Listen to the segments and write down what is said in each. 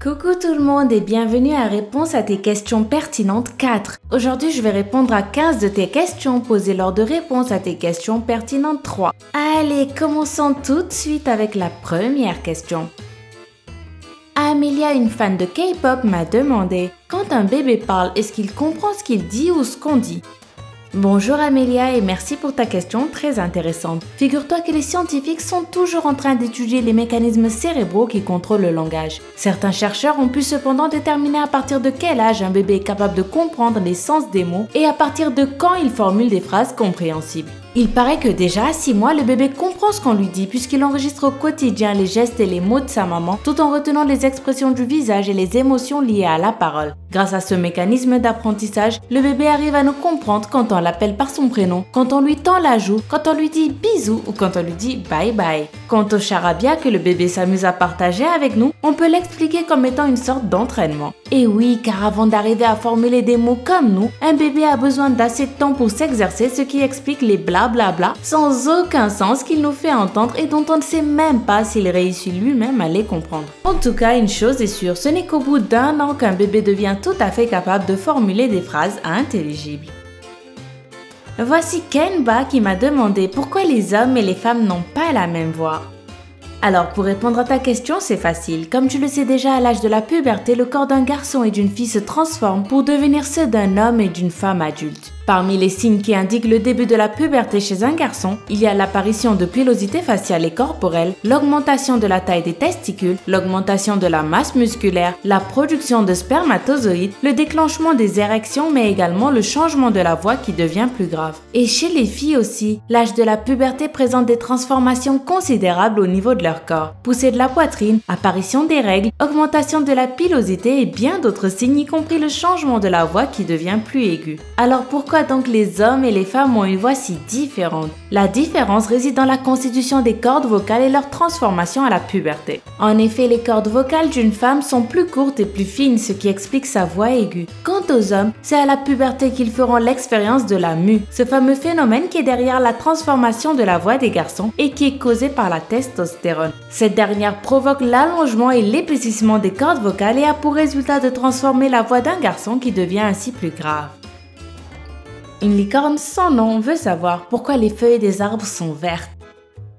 Coucou tout le monde et bienvenue à Réponse à tes questions pertinentes 4. Aujourd'hui, je vais répondre à 15 de tes questions posées lors de Réponse à tes questions pertinentes 3. Allez, commençons tout de suite avec la première question. Amelia, une fan de K-pop, m'a demandé « Quand un bébé parle, est-ce qu'il comprend ce qu'il dit ou ce qu'on dit ?» Bonjour Amelia et merci pour ta question très intéressante. Figure-toi que les scientifiques sont toujours en train d'étudier les mécanismes cérébraux qui contrôlent le langage. Certains chercheurs ont pu cependant déterminer à partir de quel âge un bébé est capable de comprendre les sens des mots et à partir de quand il formule des phrases compréhensibles. Il paraît que déjà à 6 mois, le bébé comprend ce qu'on lui dit puisqu'il enregistre au quotidien les gestes et les mots de sa maman tout en retenant les expressions du visage et les émotions liées à la parole. Grâce à ce mécanisme d'apprentissage, le bébé arrive à nous comprendre quand on l'appelle par son prénom, quand on lui tend la joue, quand on lui dit bisous ou quand on lui dit bye bye. Quant au charabia que le bébé s'amuse à partager avec nous, on peut l'expliquer comme étant une sorte d'entraînement. Et oui, car avant d'arriver à formuler des mots comme nous, un bébé a besoin d'assez de temps pour s'exercer, ce qui explique les blablabla sans aucun sens qu'il nous fait entendre et dont on ne sait même pas s'il réussit lui-même à les comprendre. En tout cas, une chose est sûre, ce n'est qu'au bout d'1 an qu'un bébé devient tout à fait capable de formuler des phrases intelligibles. Voici Kenba qui m'a demandé pourquoi les hommes et les femmes n'ont pas la même voix. Alors pour répondre à ta question, c'est facile. Comme tu le sais déjà, à l'âge de la puberté, le corps d'un garçon et d'une fille se transforme pour devenir ceux d'un homme et d'une femme adulte. Parmi les signes qui indiquent le début de la puberté chez un garçon, il y a l'apparition de pilosité faciale et corporelle, l'augmentation de la taille des testicules, l'augmentation de la masse musculaire, la production de spermatozoïdes, le déclenchement des érections mais également le changement de la voix qui devient plus grave. Et chez les filles aussi, l'âge de la puberté présente des transformations considérables au niveau de leur corps. Poussée de la poitrine, apparition des règles, augmentation de la pilosité et bien d'autres signes y compris le changement de la voix qui devient plus aiguë. Alors pourquoi donc les hommes et les femmes ont une voix si différente? La différence réside dans la constitution des cordes vocales et leur transformation à la puberté. En effet, les cordes vocales d'une femme sont plus courtes et plus fines, ce qui explique sa voix aiguë. Quant aux hommes, c'est à la puberté qu'ils feront l'expérience de la mue, ce fameux phénomène qui est derrière la transformation de la voix des garçons et qui est causé par la testostérone. Cette dernière provoque l'allongement et l'épaississement des cordes vocales et a pour résultat de transformer la voix d'un garçon qui devient ainsi plus grave. Une licorne sans nom veut savoir pourquoi les feuilles des arbres sont vertes.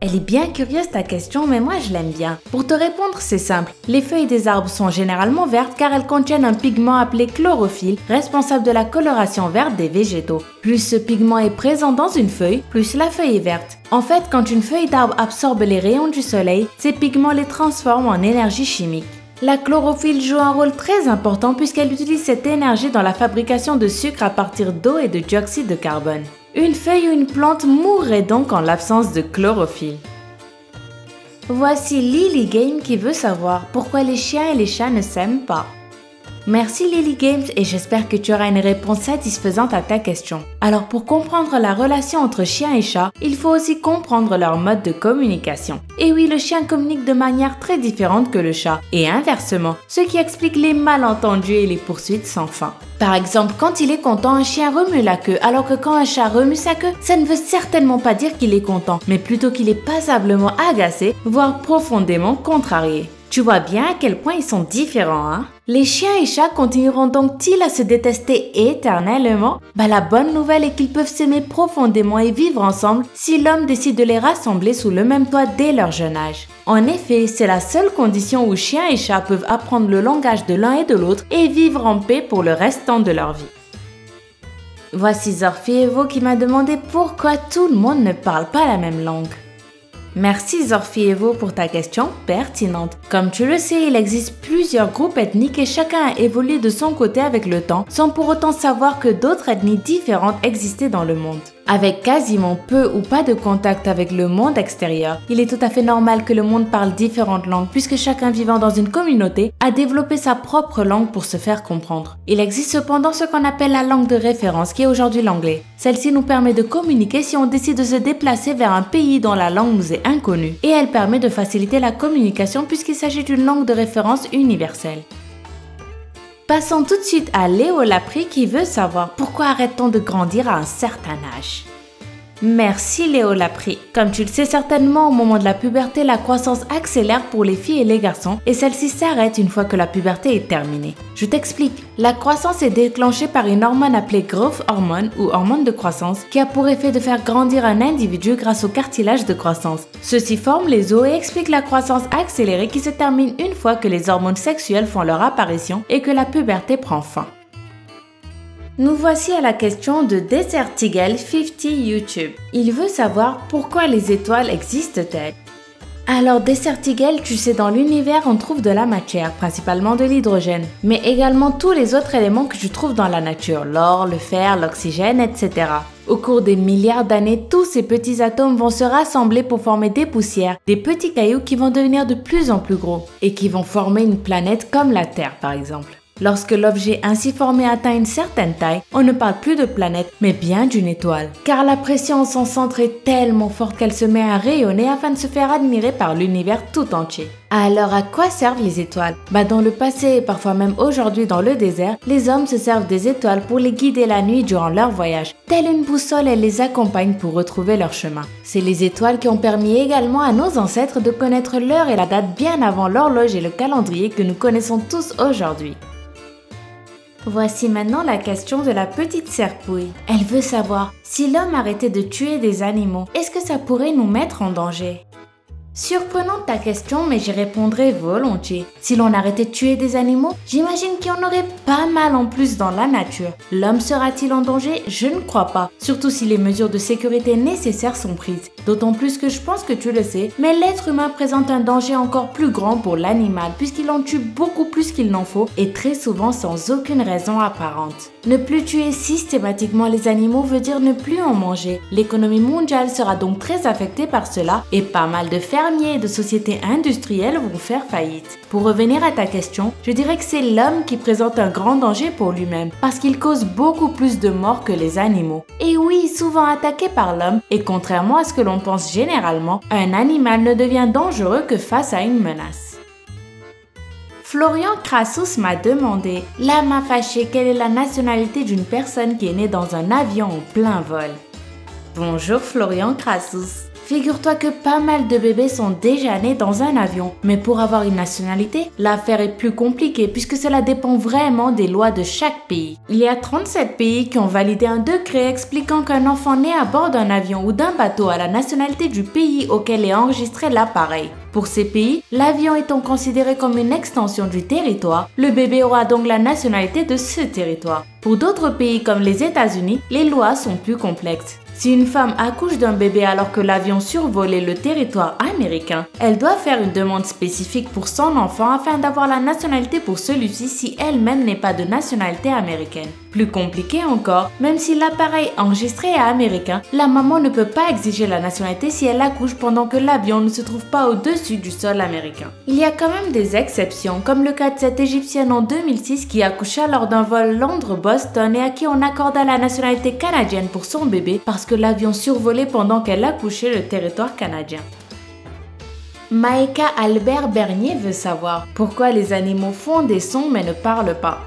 Elle est bien curieuse ta question, mais moi je l'aime bien. Pour te répondre, c'est simple. Les feuilles des arbres sont généralement vertes car elles contiennent un pigment appelé chlorophylle, responsable de la coloration verte des végétaux. Plus ce pigment est présent dans une feuille, plus la feuille est verte. En fait, quand une feuille d'arbre absorbe les rayons du soleil, ces pigments les transforment en énergie chimique. La chlorophylle joue un rôle très important puisqu'elle utilise cette énergie dans la fabrication de sucre à partir d'eau et de dioxyde de carbone. Une feuille ou une plante mourrait donc en l'absence de chlorophylle. Voici Lily Game qui veut savoir pourquoi les chiens et les chats ne s'aiment pas. Merci Lily Games et j'espère que tu auras une réponse satisfaisante à ta question. Alors pour comprendre la relation entre chien et chat, il faut aussi comprendre leur mode de communication. Et oui, le chien communique de manière très différente que le chat, et inversement, ce qui explique les malentendus et les poursuites sans fin. Par exemple, quand il est content, un chien remue la queue, alors que quand un chat remue sa queue, ça ne veut certainement pas dire qu'il est content, mais plutôt qu'il est passablement agacé, voire profondément contrarié. Tu vois bien à quel point ils sont différents, hein? Les chiens et chats continueront donc-ils à se détester éternellement? La bonne nouvelle est qu'ils peuvent s'aimer profondément et vivre ensemble si l'homme décide de les rassembler sous le même toit dès leur jeune âge. En effet, c'est la seule condition où chiens et chats peuvent apprendre le langage de l'un et de l'autre et vivre en paix pour le restant de leur vie. Voici Zorfievo qui m'a demandé pourquoi tout le monde ne parle pas la même langue. Merci Zorfievo pour ta question pertinente. Comme tu le sais, il existe plusieurs groupes ethniques et chacun a évolué de son côté avec le temps sans pour autant savoir que d'autres ethnies différentes existaient dans le monde. Avec quasiment peu ou pas de contact avec le monde extérieur, il est tout à fait normal que le monde parle différentes langues puisque chacun vivant dans une communauté a développé sa propre langue pour se faire comprendre. Il existe cependant ce qu'on appelle la langue de référence qui est aujourd'hui l'anglais. Celle-ci nous permet de communiquer si on décide de se déplacer vers un pays dont la langue nous est inconnue et elle permet de faciliter la communication puisqu'il s'agit d'une langue de référence universelle. Passons tout de suite à Léo Lapri qui veut savoir pourquoi arrête-t-on de grandir à un certain âge. Merci Léo Lapri. Comme tu le sais certainement, au moment de la puberté, la croissance accélère pour les filles et les garçons et celle-ci s'arrête une fois que la puberté est terminée. Je t'explique. La croissance est déclenchée par une hormone appelée growth hormone ou hormone de croissance qui a pour effet de faire grandir un individu grâce au cartilage de croissance. Ceux-ci forment les os et expliquent la croissance accélérée qui se termine une fois que les hormones sexuelles font leur apparition et que la puberté prend fin. Nous voici à la question de Desert Eagle 50 YouTube. Il veut savoir pourquoi les étoiles existent-elles. Alors Desert Eagle, tu sais, dans l'univers on trouve de la matière, principalement de l'hydrogène, mais également tous les autres éléments que tu trouves dans la nature, l'or, le fer, l'oxygène, etc. Au cours des milliards d'années, tous ces petits atomes vont se rassembler pour former des poussières, des petits cailloux qui vont devenir de plus en plus gros et qui vont former une planète comme la Terre par exemple. Lorsque l'objet ainsi formé atteint une certaine taille, on ne parle plus de planète, mais bien d'une étoile. Car la pression en son centre est tellement forte qu'elle se met à rayonner afin de se faire admirer par l'univers tout entier. Alors à quoi servent les étoiles? Dans le passé et parfois même aujourd'hui dans le désert, les hommes se servent des étoiles pour les guider la nuit durant leur voyage. Telle une boussole, elles les accompagnent pour retrouver leur chemin. C'est les étoiles qui ont permis également à nos ancêtres de connaître l'heure et la date bien avant l'horloge et le calendrier que nous connaissons tous aujourd'hui. Voici maintenant la question de la petite serpouille. Elle veut savoir, si l'homme arrêtait de tuer des animaux, est-ce que ça pourrait nous mettre en danger? Surprenante ta question, mais j'y répondrai volontiers. Si l'on arrêtait de tuer des animaux, j'imagine qu'il y en aurait pas mal en plus dans la nature. L'homme sera-t-il en danger? Je ne crois pas, surtout si les mesures de sécurité nécessaires sont prises. D'autant plus que je pense que tu le sais, mais l'être humain présente un danger encore plus grand pour l'animal puisqu'il en tue beaucoup plus qu'il n'en faut et très souvent sans aucune raison apparente. Ne plus tuer systématiquement les animaux veut dire ne plus en manger. L'économie mondiale sera donc très affectée par cela et pas mal de fermiers et de sociétés industrielles vont faire faillite. Pour revenir à ta question, je dirais que c'est l'homme qui présente un grand danger pour lui-même parce qu'il cause beaucoup plus de morts que les animaux. Et oui, souvent attaqué par l'homme, et contrairement à ce que l'on pense généralement, un animal ne devient dangereux que face à une menace. Florian Crassus m'a demandé, là m'a fâché, quelle est la nationalité d'une personne qui est née dans un avion en plein vol? Bonjour Florian Crassus. Figure-toi que pas mal de bébés sont déjà nés dans un avion, mais pour avoir une nationalité, l'affaire est plus compliquée puisque cela dépend vraiment des lois de chaque pays. Il y a 37 pays qui ont validé un décret expliquant qu'un enfant né à bord d'un avion ou d'un bateau a la nationalité du pays auquel est enregistré l'appareil. Pour ces pays, l'avion étant considéré comme une extension du territoire, le bébé aura donc la nationalité de ce territoire. Pour d'autres pays comme les États-Unis, les lois sont plus complexes. Si une femme accouche d'un bébé alors que l'avion survolait le territoire américain, elle doit faire une demande spécifique pour son enfant afin d'avoir la nationalité pour celui-ci si elle-même n'est pas de nationalité américaine. Plus compliqué encore, même si l'appareil enregistré est américain, la maman ne peut pas exiger la nationalité si elle accouche pendant que l'avion ne se trouve pas au-dessus du sol américain. Il y a quand même des exceptions, comme le cas de cette Égyptienne en 2006 qui accoucha lors d'un vol Londres-Boston et à qui on accorda la nationalité canadienne pour son bébé parce que l'avion survolait pendant qu'elle accouchait le territoire canadien. Maïka Albert Bernier veut savoir pourquoi les animaux font des sons mais ne parlent pas.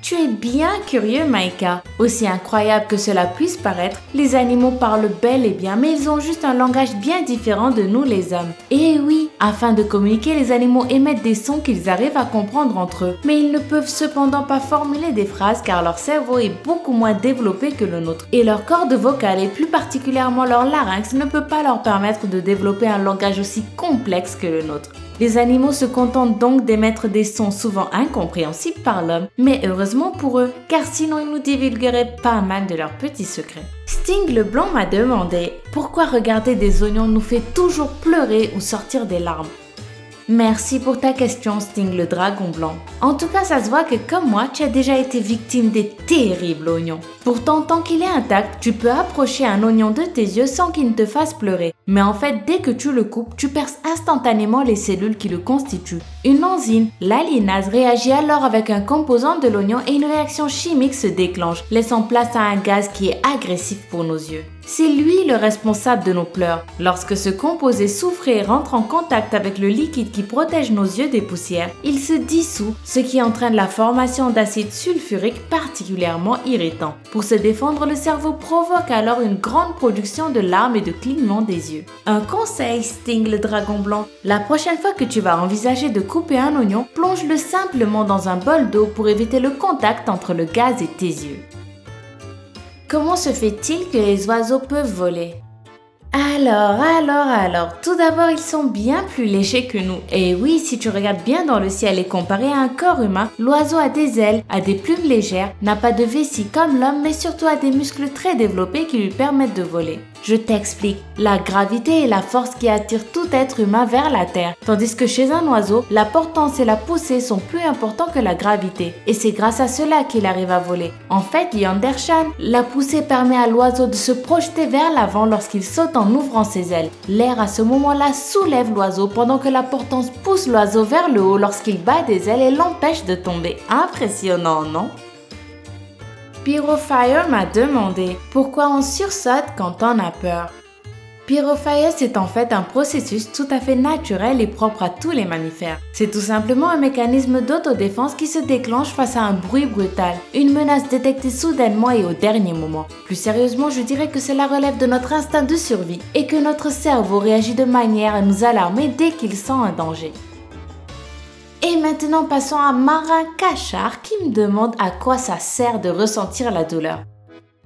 Tu es bien curieux, Maïka. Aussi incroyable que cela puisse paraître, les animaux parlent bel et bien, mais ils ont juste un langage bien différent de nous les hommes. Et oui, afin de communiquer, les animaux émettent des sons qu'ils arrivent à comprendre entre eux. Mais ils ne peuvent cependant pas formuler des phrases car leur cerveau est beaucoup moins développé que le nôtre. Et leur corde vocale, et plus particulièrement leur larynx, ne peut pas leur permettre de développer un langage aussi complexe que le nôtre. Les animaux se contentent donc d'émettre des sons souvent incompréhensibles par l'homme, mais heureusement pour eux, car sinon ils nous divulgueraient pas mal de leurs petits secrets. Sting le Blanc m'a demandé pourquoi regarder des oignons nous fait toujours pleurer ou sortir des larmes. Merci pour ta question, Sting le Dragon Blanc. En tout cas, ça se voit que comme moi, tu as déjà été victime des terribles oignons. Pourtant, tant qu'il est intact, tu peux approcher un oignon de tes yeux sans qu'il ne te fasse pleurer. Mais en fait, dès que tu le coupes, tu perces instantanément les cellules qui le constituent. Une enzyme, l'alinase, réagit alors avec un composant de l'oignon et une réaction chimique se déclenche, laissant place à un gaz qui est agressif pour nos yeux. C'est lui le responsable de nos pleurs. Lorsque ce composé soufré rentre en contact avec le liquide qui protège nos yeux des poussières, il se dissout, ce qui entraîne la formation d'acide sulfurique particulièrement irritant. Pour se défendre, le cerveau provoque alors une grande production de larmes et de clignements des yeux. Un conseil, Sting le dragon blanc. La prochaine fois que tu vas envisager de couper un oignon, plonge-le simplement dans un bol d'eau pour éviter le contact entre le gaz et tes yeux. Comment se fait-il que les oiseaux peuvent voler? Alors, tout d'abord, ils sont bien plus légers que nous. Et oui, si tu regardes bien dans le ciel et comparé à un corps humain, l'oiseau a des ailes, a des plumes légères, n'a pas de vessie comme l'homme, mais surtout a des muscles très développés qui lui permettent de voler. Je t'explique, la gravité est la force qui attire tout être humain vers la terre, tandis que chez un oiseau, la portance et la poussée sont plus importants que la gravité, et c'est grâce à cela qu'il arrive à voler. En fait, Yandershan, la poussée permet à l'oiseau de se projeter vers l'avant lorsqu'il saute en ouvrant ses ailes. L'air à ce moment-là soulève l'oiseau pendant que la portance pousse l'oiseau vers le haut lorsqu'il bat des ailes et l'empêche de tomber. Impressionnant, non? Pyrofire m'a demandé pourquoi on sursaute quand on a peur. Pyrofire, c'est en fait un processus tout à fait naturel et propre à tous les mammifères. C'est tout simplement un mécanisme d'autodéfense qui se déclenche face à un bruit brutal, une menace détectée soudainement et au dernier moment. Plus sérieusement, je dirais que cela relève de notre instinct de survie et que notre cerveau réagit de manière à nous alarmer dès qu'il sent un danger. Et maintenant passons à Marin Cachard qui me demande à quoi ça sert de ressentir la douleur.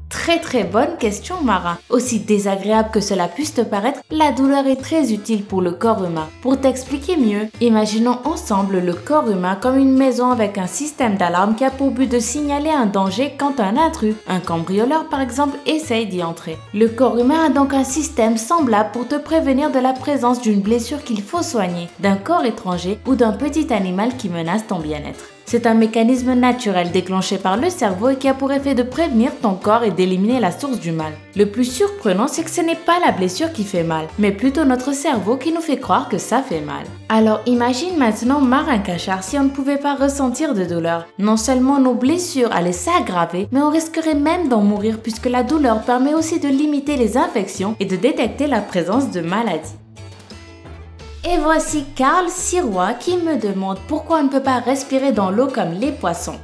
Très bonne question Marin. Aussi désagréable que cela puisse te paraître, la douleur est très utile pour le corps humain. Pour t'expliquer mieux, imaginons ensemble le corps humain comme une maison avec un système d'alarme qui a pour but de signaler un danger quand un intrus, un cambrioleur par exemple, essaye d'y entrer. Le corps humain a donc un système semblable pour te prévenir de la présence d'une blessure qu'il faut soigner, d'un corps étranger ou d'un petit animal qui menace ton bien-être. C'est un mécanisme naturel déclenché par le cerveau et qui a pour effet de prévenir ton corps et d'éliminer la source du mal. Le plus surprenant, c'est que ce n'est pas la blessure qui fait mal, mais plutôt notre cerveau qui nous fait croire que ça fait mal. Alors imagine maintenant Marin Cachard si on ne pouvait pas ressentir de douleur. Non seulement nos blessures allaient s'aggraver, mais on risquerait même d'en mourir puisque la douleur permet aussi de limiter les infections et de détecter la présence de maladies. Et voici Carl Sirois qui me demande pourquoi on ne peut pas respirer dans l'eau comme les poissons.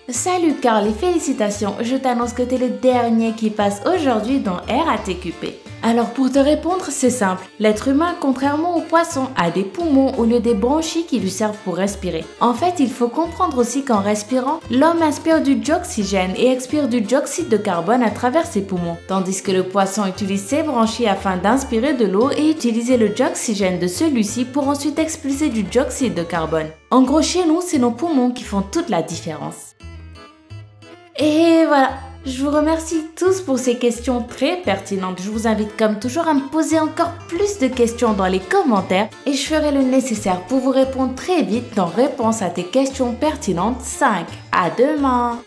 Salut Carl et félicitations, je t'annonce que t'es le dernier qui passe aujourd'hui dans RATQP. Alors pour te répondre, c'est simple. L'être humain, contrairement aux poissons, a des poumons au lieu des bronchies qui lui servent pour respirer. En fait, il faut comprendre aussi qu'en respirant, l'homme inspire du dioxygène et expire du dioxyde de carbone à travers ses poumons, tandis que le poisson utilise ses bronchies afin d'inspirer de l'eau et utiliser le dioxygène de celui-ci pour ensuite expulser du dioxyde de carbone. En gros, chez nous, c'est nos poumons qui font toute la différence. Et voilà. Je vous remercie tous pour ces questions très pertinentes. Je vous invite comme toujours à me poser encore plus de questions dans les commentaires et je ferai le nécessaire pour vous répondre très vite dans Réponse à tes questions pertinentes 5. À demain!